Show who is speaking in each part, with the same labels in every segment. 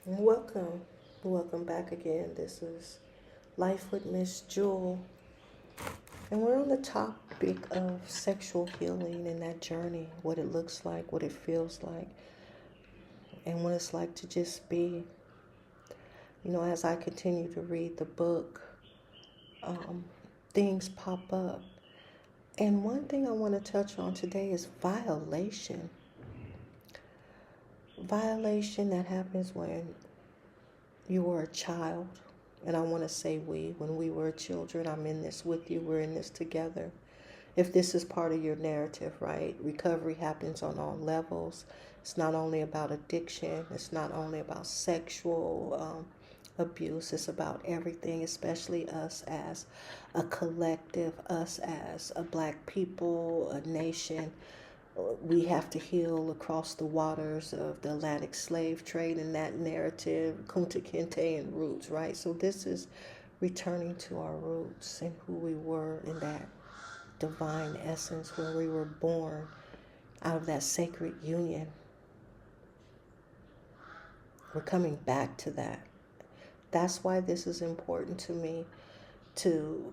Speaker 1: Welcome back again. This is Life with Miss Jewel, and we're on the topic of sexual healing and that journey, what it looks like, what it feels like, and what it's like to just be. As I continue to read the book, things pop up. And one thing I want to touch on today is violation. Violation that happens when you were a child. And I want to say when we were children, I'm in this with you, we're in this together. If this is part of your narrative, right? Recovery happens on all levels. It's not only about addiction, it's not only about sexual abuse, it's about everything, especially us as a collective, us as a Black people, a nation. We have to heal across the waters of the Atlantic slave trade and that narrative, Kunta Kinte and roots, right? So this is returning to our roots and who we were in that divine essence where we were born out of that sacred union. We're coming back to that. That's why this is important to me to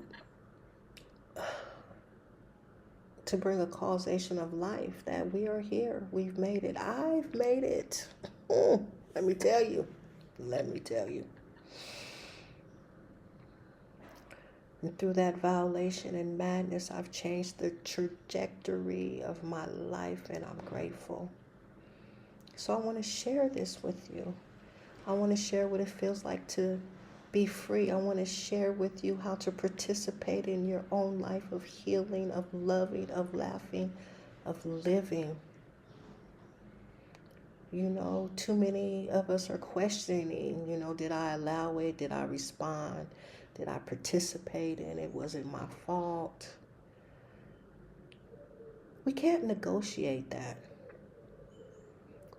Speaker 1: bring a causation of life, that we are here. We've made it. I've made it. Let me tell you. And through that violation and madness, I've changed the trajectory of my life, and I'm grateful. So I want to share this with you. I want to share what it feels like to be free. I want to share with you how to participate in your own life of healing, of loving, of laughing, of living. Too many of us are questioning, did I allow it? Did I respond? Did I participate in it? Was it my fault? We can't negotiate that.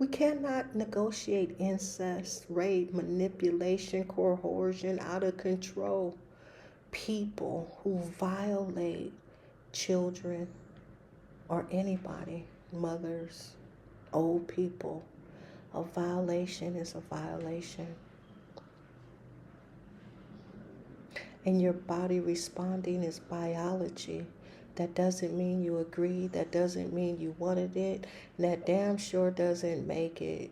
Speaker 1: We cannot negotiate incest, rape, manipulation, coercion, out of control. People who violate children or anybody, mothers, old people. A violation is a violation. And your body responding is biology. That doesn't mean you agreed. That doesn't mean you wanted it. And that damn sure doesn't make it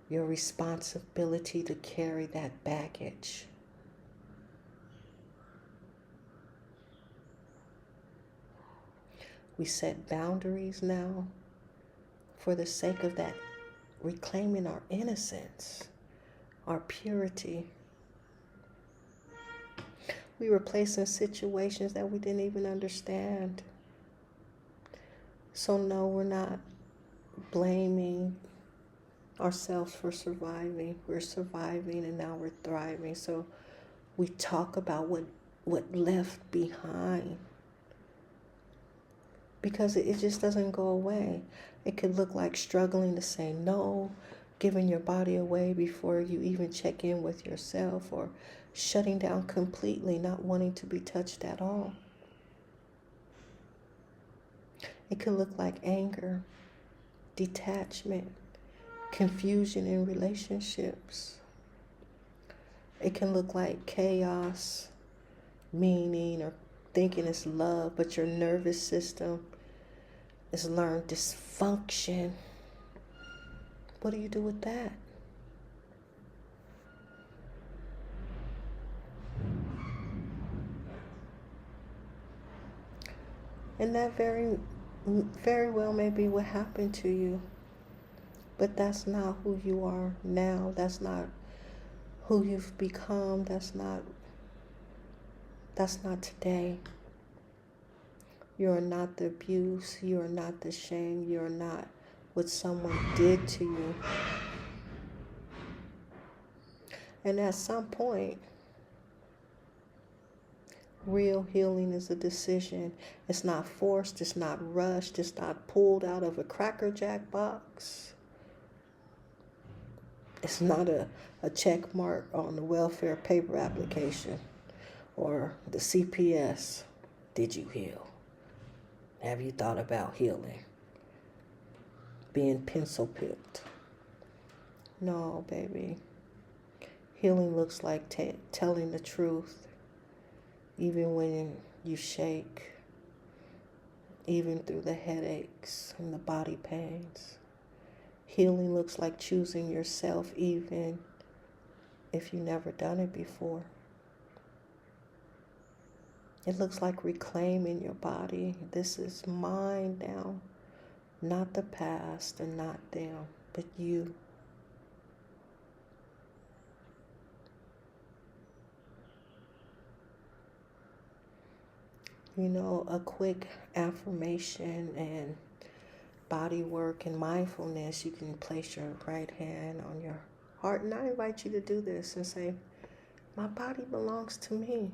Speaker 1: your responsibility to carry that baggage. We set boundaries now for the sake of that, reclaiming our innocence, our purity. We were placed in situations that we didn't even understand. So no, we're not blaming ourselves for surviving. We're surviving and now we're thriving. So we talk about what left behind, because it just doesn't go away. It could look like struggling to say no, giving your body away before you even check in with yourself, or shutting down completely, not wanting to be touched at all. It could look like anger, detachment, confusion in relationships. It can look like chaos, meaning, or thinking it's love, but your nervous system is learned dysfunction. What do you do with that? And that very well may be what happened to you. But that's not who you are now. That's not who you've become. That's not today. You are not the abuse. You are not the shame. You are not what someone did to you. And at some point, real healing is a decision. It's not forced. It's not rushed. It's not pulled out of a Cracker Jack box. It's not a check mark on the welfare paper application or the CPS. Did you heal? Have you thought about healing? Being pencil picked. No, baby. Healing looks like telling the truth, even when you shake, even through the headaches and the body pains. Healing looks like choosing yourself, even if you've never done it before. It looks like reclaiming your body. This is mine now, not the past and not them, but you. You know, a quick affirmation and body work and mindfulness, you can place your right hand on your heart. And I invite you to do this and say, my body belongs to me.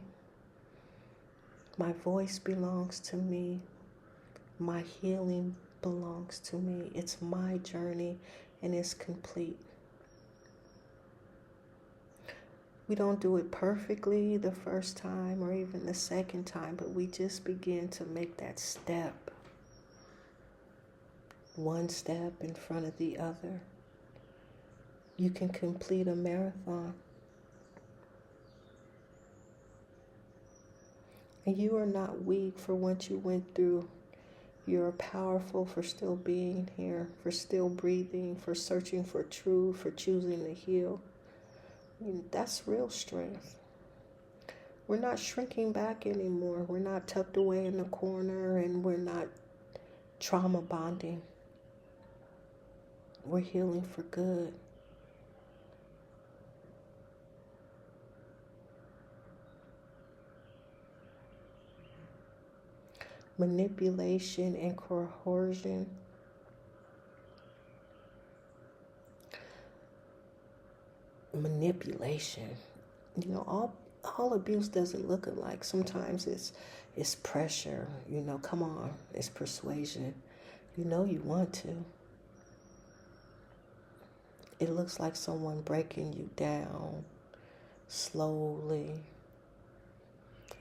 Speaker 1: My voice belongs to me. My healing belongs to me. It's my journey and it's complete. We don't do it perfectly the first time or even the second time, but we just begin to make that step. One step in front of the other. You can complete a marathon. And you are not weak for what you went through. You are powerful for still being here, for still breathing, for searching for truth, for choosing to heal. That's real strength. We're not shrinking back anymore. We're not tucked away in the corner, and we're not trauma bonding. We're healing for good. Manipulation and coercion. Manipulation. You know, all abuse doesn't look alike. Sometimes it's pressure. You know, come on, it's persuasion. You know you want to. It looks like someone breaking you down slowly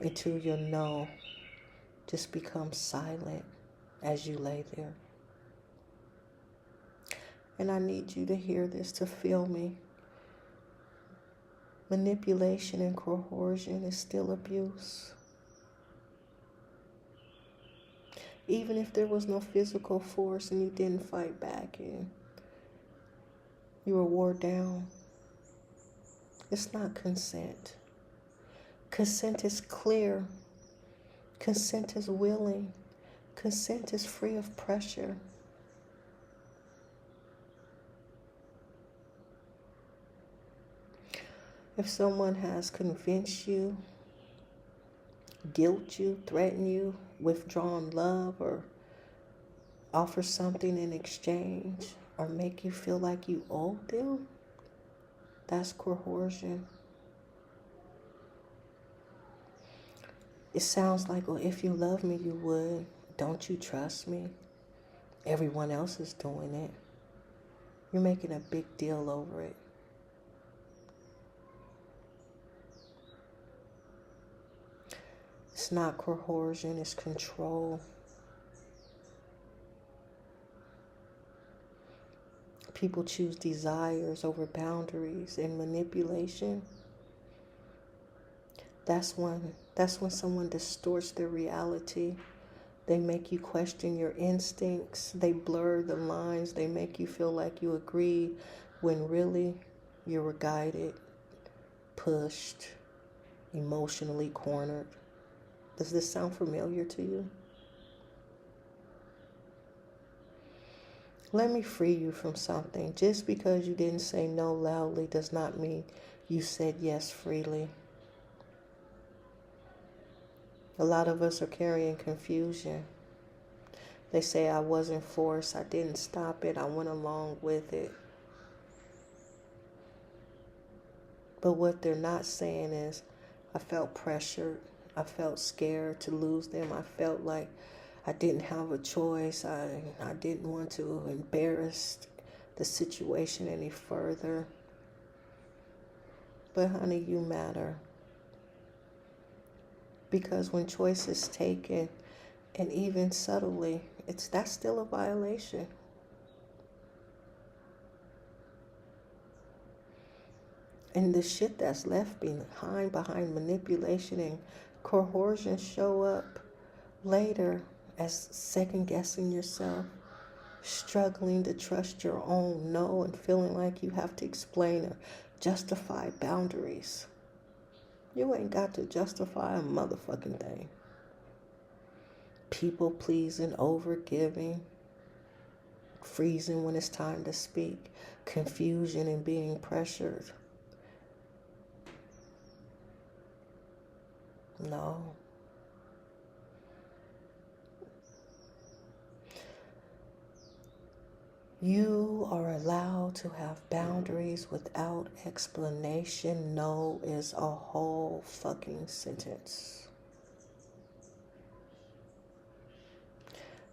Speaker 1: until your no just becomes silent as you lay there. And I need you to hear this, to feel me. Manipulation and coercion is still abuse. Even if there was no physical force and you didn't fight back and you were wore down, it's not consent. Consent is clear. Consent is willing. Consent is free of pressure. If someone has convinced you, guilt you, threatened you, withdrawn love, or offer something in exchange, or make you feel like you owe them, that's coercion. It sounds like, well, if you love me, you would. Don't you trust me? Everyone else is doing it. You're making a big deal over it. It's not coercion, it's control. People choose desires over boundaries, and manipulation. That's when someone distorts their reality. They make you question your instincts. They blur the lines. They make you feel like you agree when really you were guided, pushed, emotionally cornered. Does this sound familiar to you? Let me free you from something. Just because you didn't say no loudly does not mean you said yes freely. A lot of us are carrying confusion. They say, I wasn't forced, I didn't stop it, I went along with it. But what they're not saying is, I felt pressured, I felt scared to lose them, I felt like I didn't have a choice, I didn't want to embarrass the situation any further. But honey, you matter. Because when choice is taken, and even subtly, that's still a violation. And the shit that's left behind manipulation and coercion show up later as second guessing yourself, struggling to trust your own no, and feeling like you have to explain or justify boundaries. You ain't got to justify a motherfucking thing. People pleasing, overgiving, freezing when it's time to speak, confusion and being pressured. No. You are allowed to have boundaries without explanation. No is a whole fucking sentence.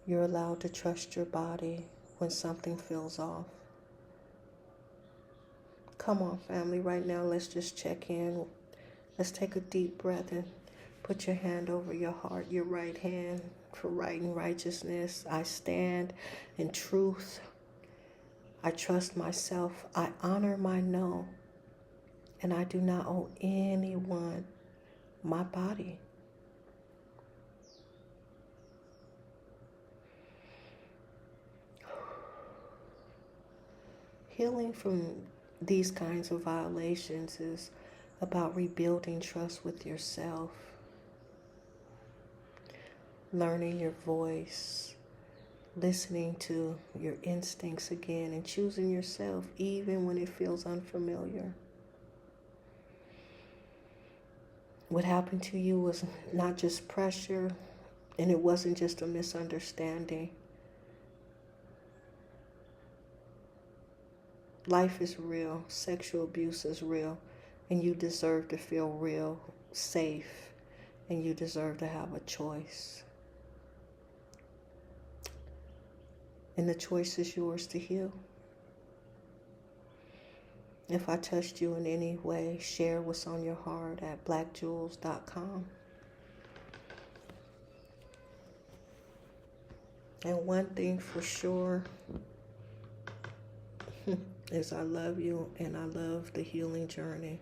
Speaker 1: You're allowed to trust your body when something feels off. Come on, family, right now, let's just check in. Let's take a deep breath and put your hand over your heart, your right hand, for right and righteousness. I stand in truth. I trust myself. I honor my no. And I do not owe anyone my body. Healing from these kinds of violations is about rebuilding trust with yourself, learning your voice, listening to your instincts again, and choosing yourself even when it feels unfamiliar. What happened to you was not just pressure, and it wasn't just a misunderstanding. Life is real, sexual abuse is real, and you deserve to feel real, safe, and you deserve to have a choice. And the choice is yours to heal. If I touched you in any way, share what's on your heart at blackjewels.com. And one thing for sure is I love you and I love the healing journey.